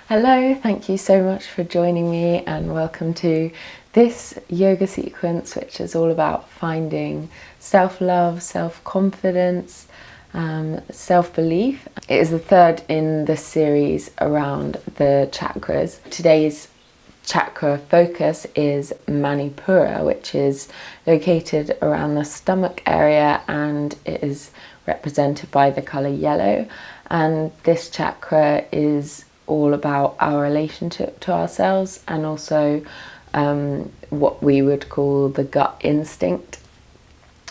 Hello, thank you so much for joining me and welcome to this yoga sequence, which is all about finding self-love, self-confidence, self-belief. It is the third in the series around the chakras. Today's chakra focus is Manipura, which is located around the stomach area, and it is represented by the colour yellow. And this chakra is all about our relationship to ourselves and also what we would call the gut instinct.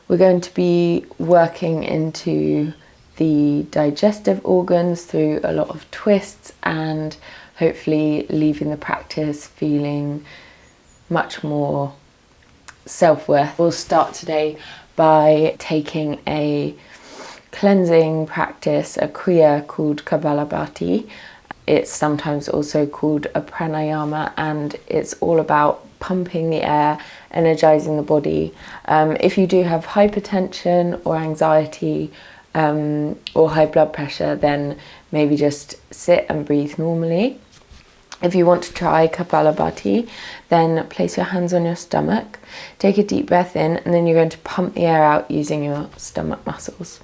We're going to be working into the digestive organs through a lot of twists and hopefully leaving the practice feeling much more self-worth. We'll start today by taking a cleansing practice, a kriya called Kabalabhati. It's sometimes also called a pranayama, and it's all about pumping the air, energizing the body. If you do have hypertension or anxiety or high blood pressure, then maybe just sit and breathe normally. If you want to try Kapalabhati, then place your hands on your stomach, take a deep breath in, and then you're going to pump the air out using your stomach muscles.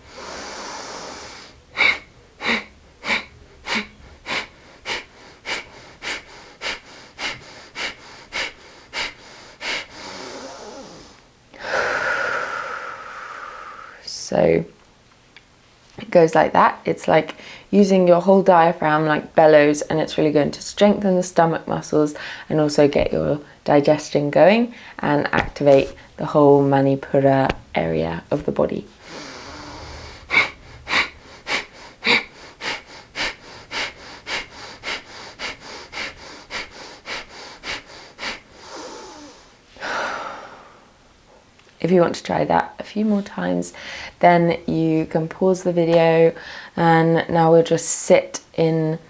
So it goes like that. It's like using your whole diaphragm like bellows, and it's really going to strengthen the stomach muscles and also get your digestion going and activate the whole Manipura area of the body. If you want to try that a few more times, then you can pause the video, and now we'll just sit in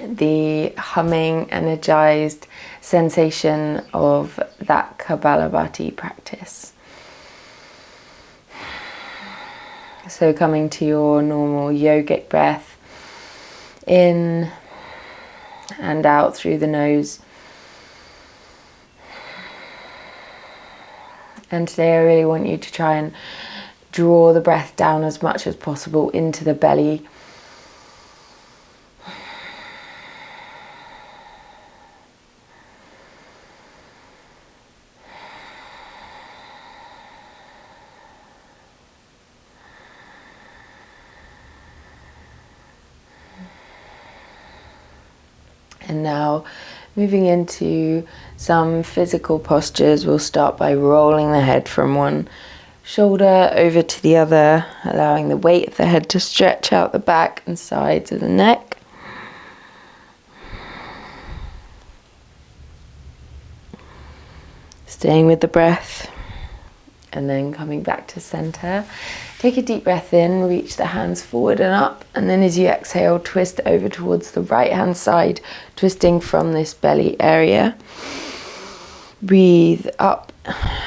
the humming, energized sensation of that Kabalabhati practice. So coming to your normal yogic breath, in and out through the nose. And today I really want you to try and draw the breath down as much as possible into the belly. And now moving into some physical postures, we'll start by rolling the head from one shoulder over to the other, allowing the weight of the head to stretch out the back and sides of the neck. Staying with the breath, and then coming back to center. Take a deep breath in, reach the hands forward and up, and then as you exhale, twist over towards the right hand side, twisting from this belly area. Breathe up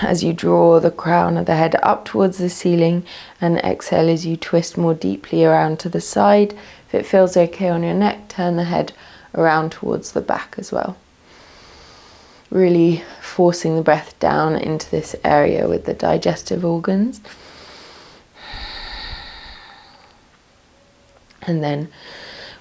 as you draw the crown of the head up towards the ceiling, and exhale as you twist more deeply around to the side. If it feels okay on your neck, turn the head around towards the back as well. Really forcing the breath down into this area with the digestive organs. And then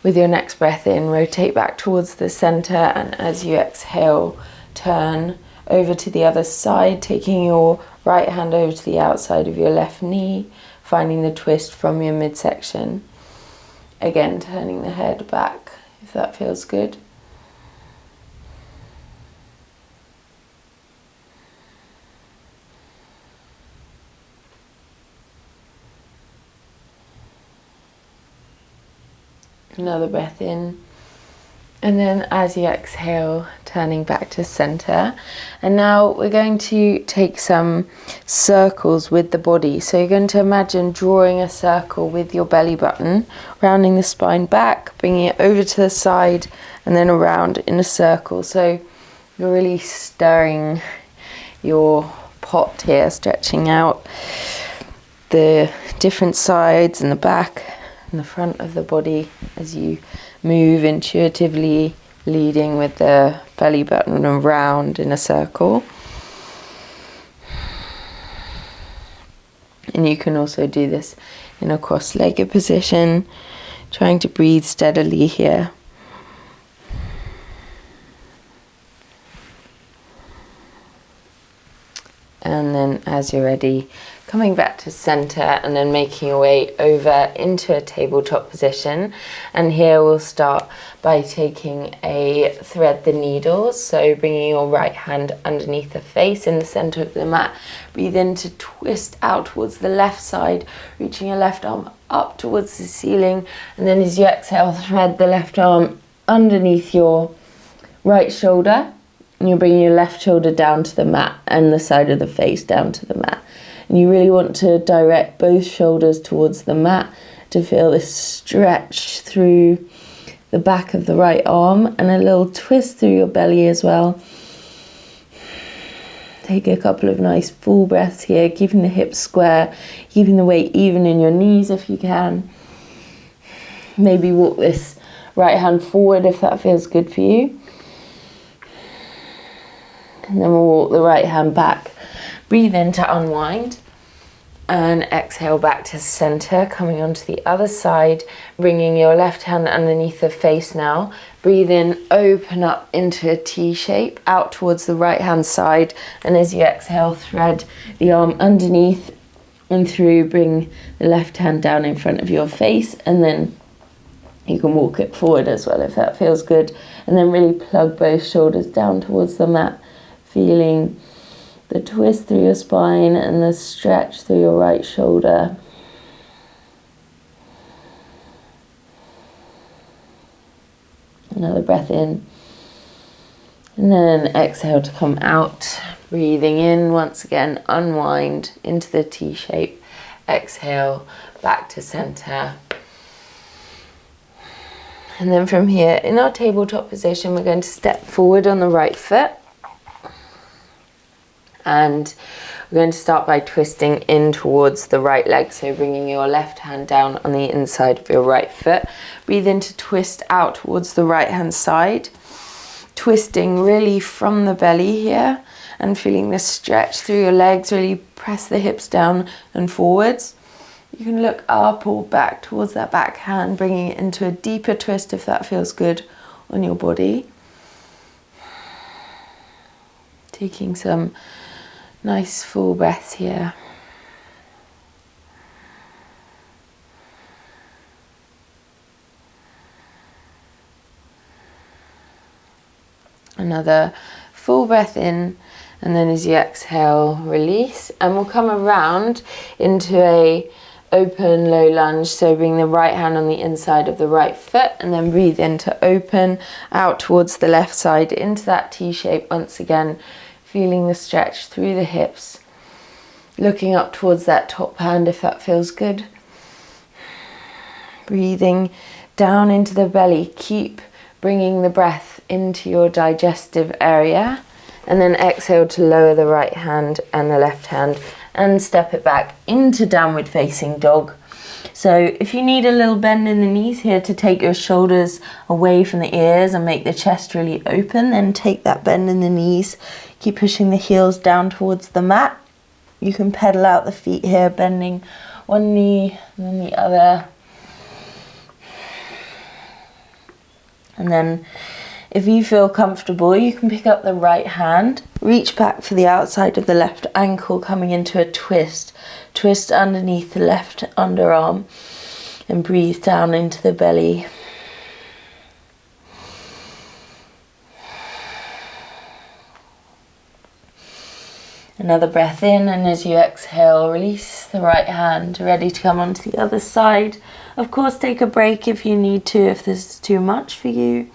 with your next breath in, rotate back towards the center, and as you exhale, turn over to the other side, taking your right hand over to the outside of your left knee, finding the twist from your midsection. Again, turning the head back if that feels good. Another breath in, and then as you exhale, turning back to center. And now we're going to take some circles with the body. So you're going to imagine drawing a circle with your belly button, rounding the spine back, bringing it over to the side, and then around in a circle. So you're really stirring your pot here, stretching out the different sides and the back and the front of the body as you move intuitively, leading with the belly button around in a circle. And you can also do this in a cross-legged position, trying to breathe steadily here. And then as you're ready, coming back to center and then making your way over into a tabletop position. And here we'll start by taking a thread the needles. So bringing your right hand underneath the face in the center of the mat. Breathe in to twist out towards the left side, reaching your left arm up towards the ceiling. And then as you exhale, thread the left arm underneath your right shoulder. And you're bringing your left shoulder down to the mat and the side of the face down to the mat. And you really want to direct both shoulders towards the mat to feel this stretch through the back of the right arm and a little twist through your belly as well. Take a couple of nice full breaths here, keeping the hips square, keeping the weight even in your knees if you can. Maybe walk this right hand forward if that feels good for you. And then we'll walk the right hand back. Breathe in to unwind. And exhale back to center, coming onto the other side, bringing your left hand underneath the face now. Breathe in, open up into a T shape, out towards the right hand side. And as you exhale, thread the arm underneath and through, bring the left hand down in front of your face. And then you can walk it forward as well if that feels good. And then really plug both shoulders down towards the mat, feeling the twist through your spine and the stretch through your right shoulder. Another breath in. And then exhale to come out. Breathing in once again, unwind into the T shape. Exhale back to center. And then from here, in our tabletop position, we're going to step forward on the right foot. And we're going to start by twisting in towards the right leg. So bringing your left hand down on the inside of your right foot. Breathe in to twist out towards the right hand side. Twisting really from the belly here. And feeling this stretch through your legs. Really press the hips down and forwards. You can look up or back towards that back hand. Bringing it into a deeper twist if that feels good on your body. Taking some nice full breaths here. Another full breath in, and then as you exhale, release. And we'll come around into a open low lunge. So bring the right hand on the inside of the right foot and then breathe in to open out towards the left side into that T shape once again. Feeling the stretch through the hips, looking up towards that top hand if that feels good. Breathing down into the belly, keep bringing the breath into your digestive area, and then exhale to lower the right hand and the left hand and step it back into downward facing dog. So if you need a little bend in the knees here to take your shoulders away from the ears and make the chest really open, then take that bend in the knees. Keep pushing the heels down towards the mat. You can pedal out the feet here, bending one knee and then the other. And then if you feel comfortable, you can pick up the right hand, reach back for the outside of the left ankle, coming into a twist. Twist underneath the left underarm and breathe down into the belly. Another breath in, and as you exhale, release the right hand, ready to come onto the other side. Of course, take a break if you need to, if this is too much for you.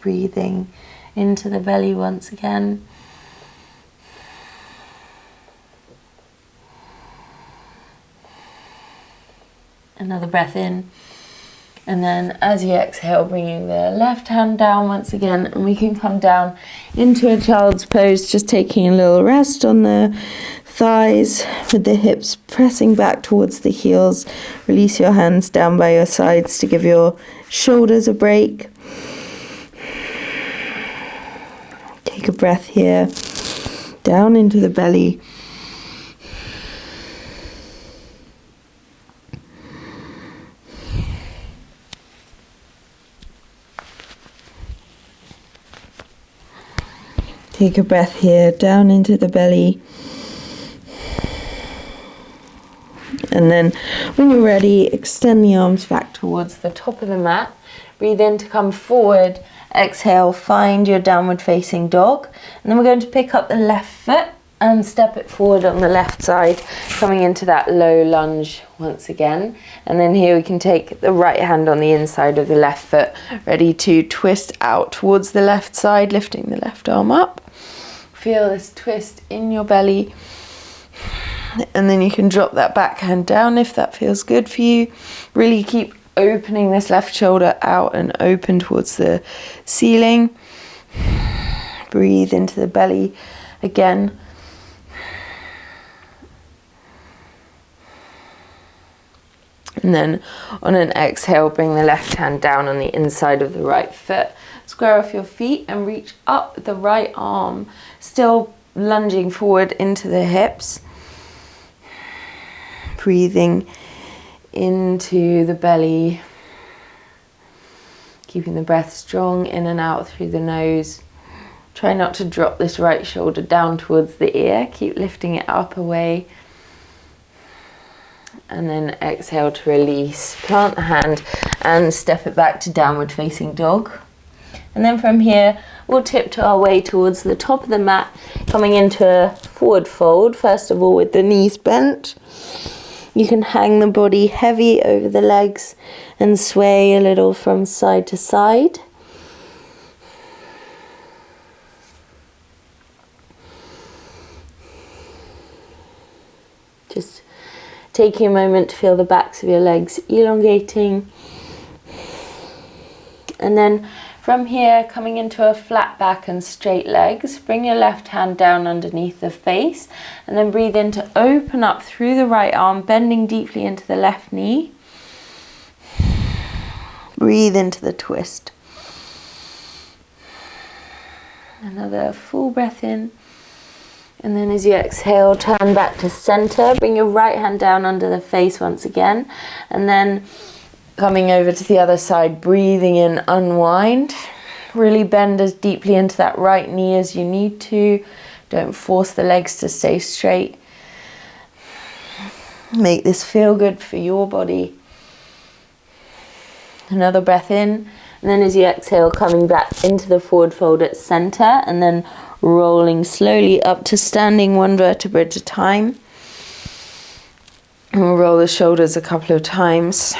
Breathing into the belly once again. Another breath in. And then as you exhale, bringing the left hand down once again, and we can come down into a child's pose, just taking a little rest on the thighs with the hips pressing back towards the heels. Release your hands down by your sides to give your shoulders a break. Take a breath here, down into the belly. Take a breath here, down into the belly. And then when you're ready, extend the arms back towards the top of the mat. Breathe in to come forward. Exhale, find your downward facing dog. And then we're going to pick up the left foot and step it forward on the left side, coming into that low lunge once again. And then here we can take the right hand on the inside of the left foot, ready to twist out towards the left side, lifting the left arm up. Feel this twist in your belly. And then you can drop that back hand down if that feels good for you. Really keep opening this left shoulder out and open towards the ceiling. Breathe into the belly again. And then on an exhale, bring the left hand down on the inside of the right foot. Square off your feet and reach up the right arm, still lunging forward into the hips. Breathing into the belly. Keeping the breath strong in and out through the nose. Try not to drop this right shoulder down towards the ear. Keep lifting it up away. And then exhale to release. Plant the hand and step it back to downward facing dog. And then from here, we'll tiptoe our way towards the top of the mat, coming into a forward fold, first of all with the knees bent. You can hang the body heavy over the legs and sway a little from side to side. Just taking a moment to feel the backs of your legs elongating. And then from here, coming into a flat back and straight legs, bring your left hand down underneath the face and then breathe in to open up through the right arm, bending deeply into the left knee. Breathe into the twist. Another full breath in. And then as you exhale, turn back to center. Bring your right hand down under the face once again. And then coming over to the other side, breathing in, unwind. Really bend as deeply into that right knee as you need to. Don't force the legs to stay straight. Make this feel good for your body. Another breath in. And then as you exhale, coming back into the forward fold at center. And then rolling slowly up to standing, one vertebra at a time. And we'll roll the shoulders a couple of times.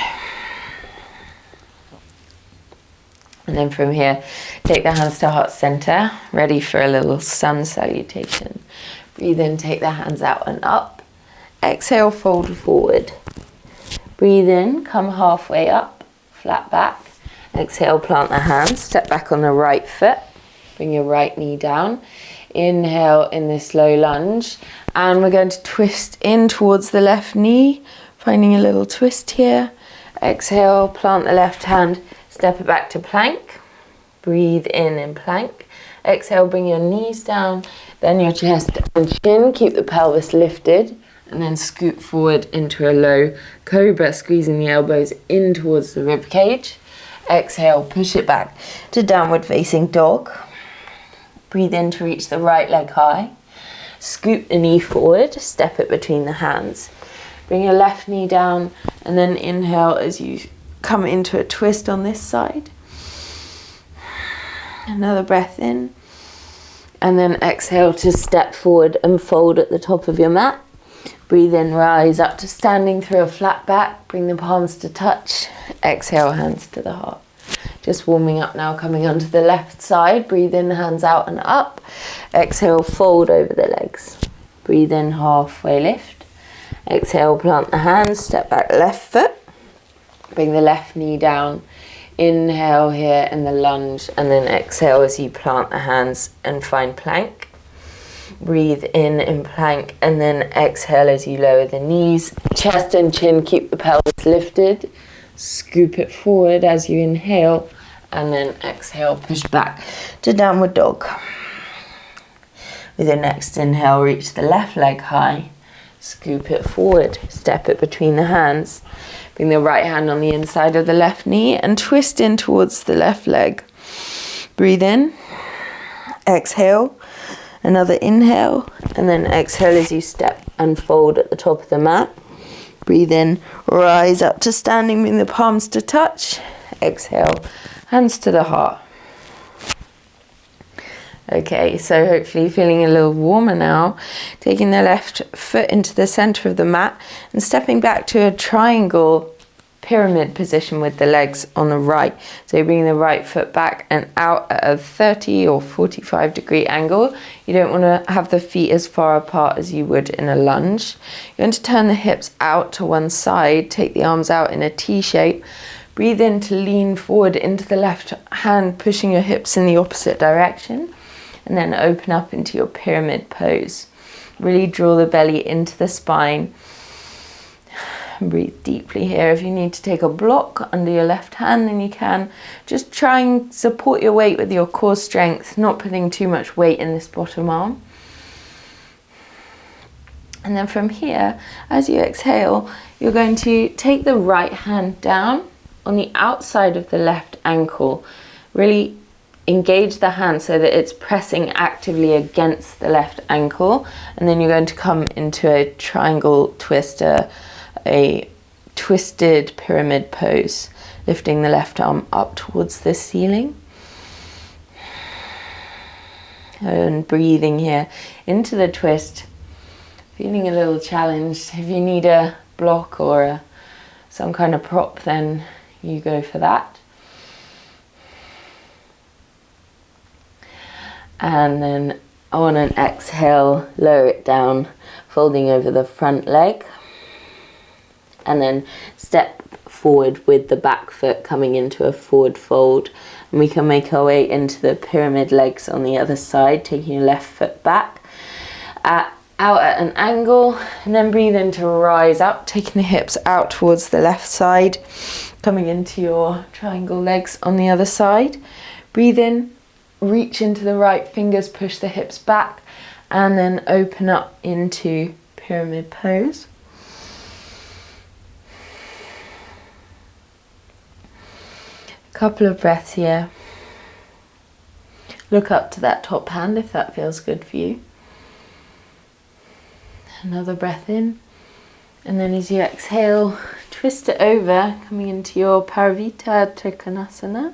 And then from here, take the hands to heart center, ready for a little sun salutation. Breathe in, take the hands out and up. Exhale, fold forward. Breathe in, come halfway up, flat back. Exhale, plant the hands, step back on the right foot. Bring your right knee down. Inhale in this low lunge. And we're going to twist in towards the left knee, finding a little twist here. Exhale, plant the left hand, step it back to plank. Breathe in plank. Exhale, bring your knees down, then your chest and chin. Keep the pelvis lifted. And then scoot forward into a low cobra, squeezing the elbows in towards the rib cage. Exhale, push it back to downward facing dog. Breathe in to reach the right leg high. Scoop the knee forward, step it between the hands. Bring your left knee down and then inhale as you come into a twist on this side. Another breath in. And then exhale to step forward and fold at the top of your mat. Breathe in, rise up to standing through a flat back. Bring the palms to touch. Exhale, hands to the heart. Just warming up now, coming onto the left side. Breathe in, hands out and up. Exhale, fold over the legs. Breathe in, halfway lift. Exhale, plant the hands, step back left foot. Bring the left knee down. Inhale here in the lunge and then exhale as you plant the hands and find plank. Breathe in plank, and then exhale as you lower the knees. Chest and chin, keep the pelvis lifted. Scoop it forward as you inhale, and then exhale, push back to downward dog. With your next inhale, reach the left leg high. Scoop it forward, step it between the hands. Bring the right hand on the inside of the left knee and twist in towards the left leg. Breathe in, exhale, another inhale, and then exhale as you step and fold at the top of the mat. Breathe in, rise up to standing, bring the palms to touch. Exhale, hands to the heart. Okay, so hopefully feeling a little warmer now. Taking the left foot into the center of the mat and stepping back to a triangle pyramid position with the legs on the right. So you bring the right foot back and out at a 30 or 45 degree angle. You don't want to have the feet as far apart as you would in a lunge. You're going to turn the hips out to one side, take the arms out in a T shape. Breathe in to lean forward into the left hand, pushing your hips in the opposite direction. And then open up into your pyramid pose. Really draw the belly into the spine. Breathe deeply here. If you need to take a block under your left hand, then you can. Just try and support your weight with your core strength, not putting too much weight in this bottom arm. And then from here, as you exhale, you're going to take the right hand down on the outside of the left ankle. Really engage the hand so that it's pressing actively against the left ankle, and then you're going to come into a triangle twist, a twisted pyramid pose, lifting the left arm up towards the ceiling. And breathing here into the twist, feeling a little challenged. If you need a block or some kind of prop, then you go for that. And then on an exhale, lower it down, folding over the front leg. And then step forward with the back foot coming into a forward fold. And we can make our way into the pyramid legs on the other side, taking your left foot back, out at an angle. And then breathe in to rise up, taking the hips out towards the left side, coming into your triangle legs on the other side. Breathe in. Reach into the right, fingers push the hips back, and then open up into pyramid pose. A couple of breaths here. Look up to that top hand if that feels good for you. Another breath in, and then as you exhale, twist it over, coming into your Parivrtta Trikonasana.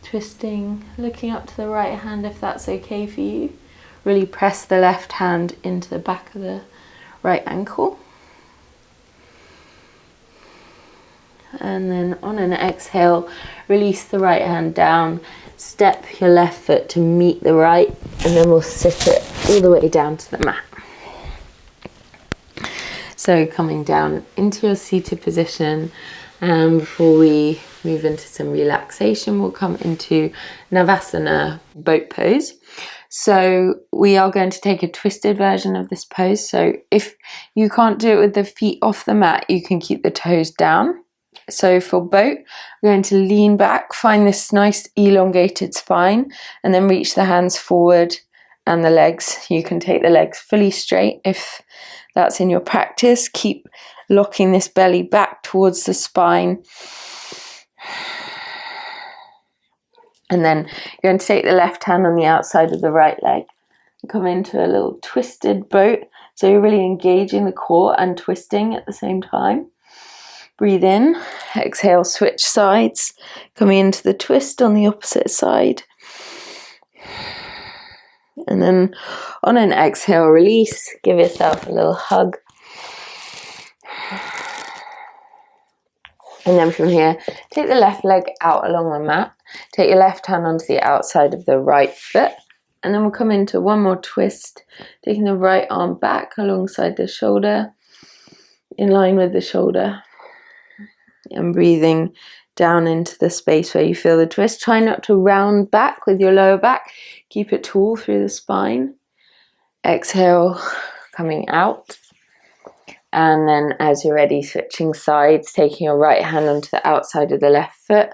Twisting, looking up to the right hand if that's okay for you. Really press the left hand into the back of the right ankle. And then on an exhale, release the right hand down, step your left foot to meet the right, and then we'll sit it all the way down to the mat. So coming down into your seated position, and before we move into some relaxation, we'll come into Navasana boat pose. So we are going to take a twisted version of this pose. So if you can't do it with the feet off the mat, you can keep the toes down. So for boat, we're going to lean back, find this nice elongated spine, and then reach the hands forward and the legs. You can take the legs fully straight if that's in your practice. Keep locking this belly back towards the spine. And then you're going to take the left hand on the outside of the right leg and come into a little twisted boat. So you're really engaging the core and twisting at the same time. Breathe in, exhale, switch sides, coming into the twist on the opposite side. And then on an exhale, release, give yourself a little hug. And then from here, take the left leg out along the mat. Take your left hand onto the outside of the right foot. And then we'll come into one more twist, taking the right arm back alongside the shoulder, in line with the shoulder. And breathing down into the space where you feel the twist. Try not to round back with your lower back. Keep it tall through the spine. Exhale, coming out. And then as you're ready, switching sides, taking your right hand onto the outside of the left foot,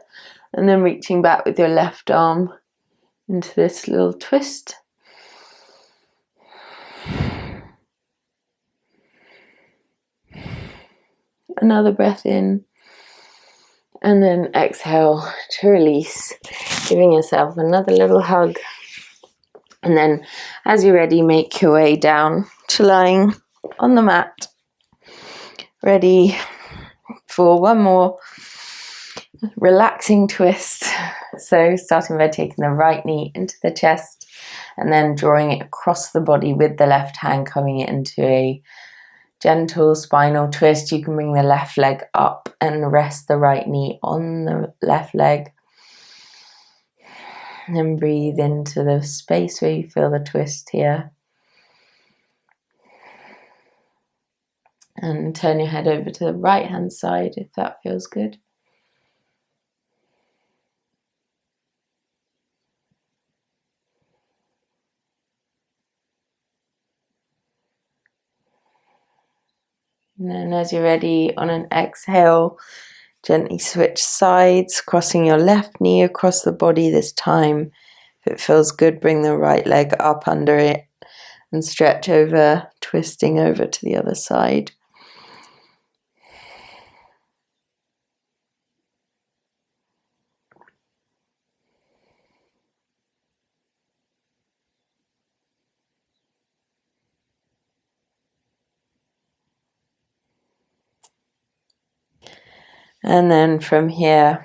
and then reaching back with your left arm into this little twist. Another breath in, and then exhale to release, giving yourself another little hug. And then as you're ready, make your way down to lying on the mat, ready for one more relaxing twist. So starting by taking the right knee into the chest and then drawing it across the body with the left hand, coming into a gentle spinal twist. You can bring the left leg up and rest the right knee on the left leg. And then breathe into the space where you feel the twist here. And turn your head over to the right hand side if that feels good. And then as you're ready, on an exhale, gently switch sides, crossing your left knee across the body this time. If it feels good, bring the right leg up under it and stretch over, twisting over to the other side. And then from here,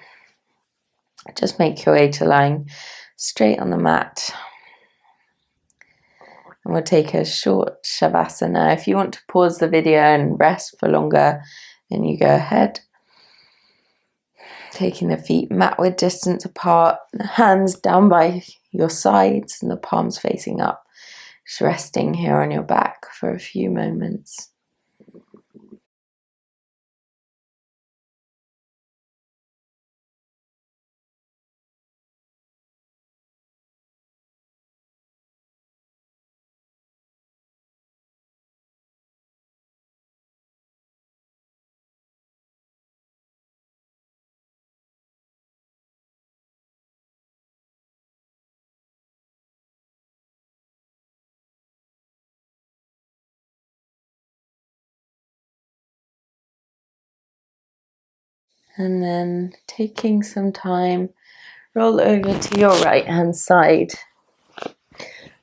just make your way to lying straight on the mat. And we'll take a short Savasana. If you want to pause the video and rest for longer, then you go ahead. Taking the feet mat width distance apart, the hands down by your sides and the palms facing up. Just resting here on your back for a few moments. And then taking some time, roll over to your right hand side.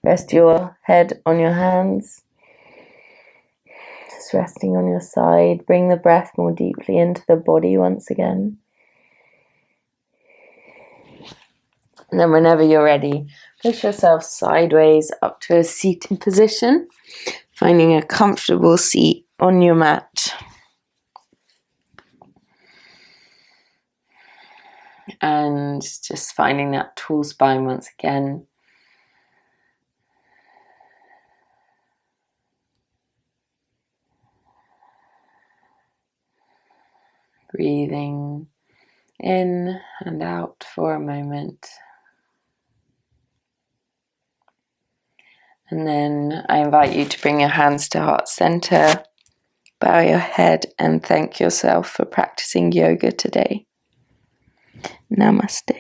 Rest your head on your hands. Just resting on your side. Bring the breath more deeply into the body once again. And then whenever you're ready, push yourself sideways up to a seating position, finding a comfortable seat on your mat. And just finding that tall spine once again. Breathing in and out for a moment. And then I invite you to bring your hands to heart center, bow your head and thank yourself for practicing yoga today. Namaste.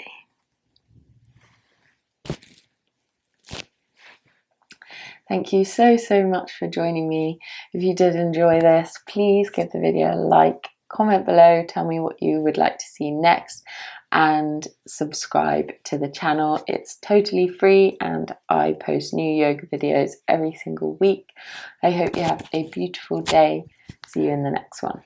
Thank you so much for joining me. If you did enjoy this, please give the video a like, comment below, tell me what you would like to see next, and subscribe to the channel. It's totally free and I post new yoga videos every single week. I hope you have a beautiful day. See you in the next one.